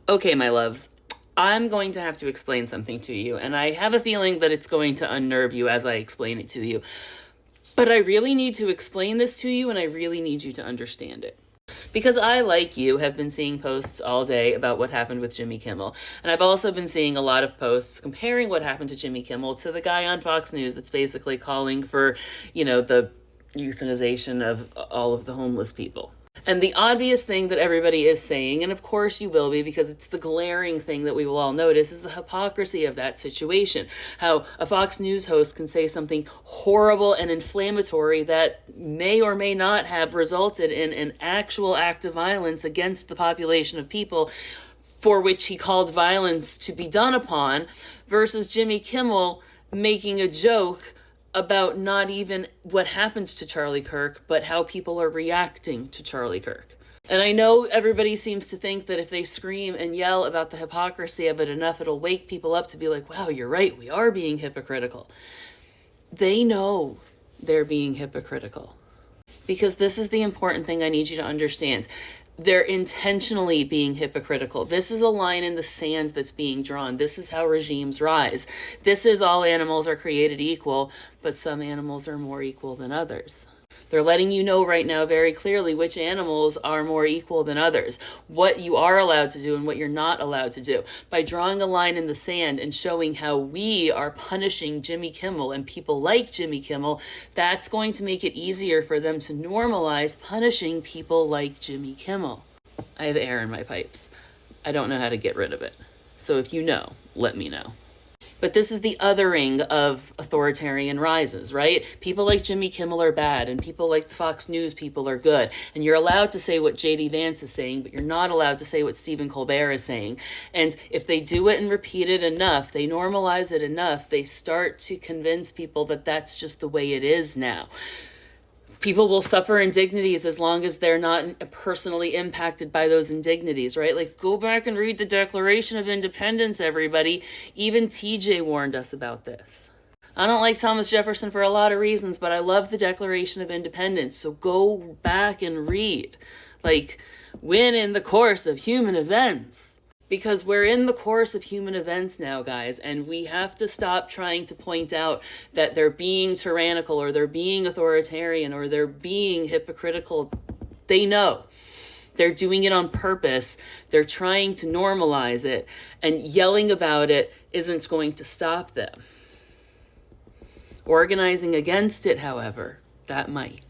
Okay, my loves, I'm going to have to explain something to you, and I have a feeling that it's going to unnerve you as I explain it to you. But I really need to explain this to you, and I really need you to understand it. Because I, like you, have been seeing posts all day about what happened with Jimmy Kimmel. And I've also been seeing a lot of posts comparing what happened to Jimmy Kimmel to the guy on Fox News that's basically calling for, the euthanization of all of the homeless people. And the obvious thing that everybody is saying, and of course you will be because it's the glaring thing that we will all notice, is the hypocrisy of that situation. How a Fox News host can say something horrible and inflammatory that may or may not have resulted in an actual act of violence against the population of people for which he called violence to be done upon, versus Jimmy Kimmel making a joke about not even what happened to Charlie Kirk, but how people are reacting to Charlie Kirk. And I know everybody seems to think that if they scream and yell about the hypocrisy of it enough, it'll wake people up to be like, wow, you're right, we are being hypocritical. They know they're being hypocritical. Because this is the important thing I need you to understand. They're intentionally being hypocritical. This is a line in the sand that's being drawn. This is how regimes rise. This is all animals are created equal, but some animals are more equal than others. They're letting you know right now very clearly which animals are more equal than others, what you are allowed to do and what you're not allowed to do. By drawing a line in the sand and showing how we are punishing Jimmy Kimmel and people like Jimmy Kimmel, that's going to make it easier for them to normalize punishing people like Jimmy Kimmel. I have air in my pipes. I don't know how to get rid of it. So if you know, let me know. But this is the othering of authoritarian rises, right? People like Jimmy Kimmel are bad, and people like the Fox News people are good. And you're allowed to say what J.D. Vance is saying, but you're not allowed to say what Stephen Colbert is saying. And if they do it and repeat it enough, they normalize it enough, they start to convince people that that's just the way it is now. People will suffer indignities as long as they're not personally impacted by those indignities, right? Like, go back and read the Declaration of Independence, everybody. Even TJ warned us about this. I don't like Thomas Jefferson for a lot of reasons, but I love the Declaration of Independence. So go back and read. Like, when in the course of human events. Because we're in the course of human events now, guys, and we have to stop trying to point out that they're being tyrannical or they're being authoritarian or they're being hypocritical. They know. They're doing it on purpose. They're trying to normalize it, and yelling about it isn't going to stop them. Organizing against it, however, that might.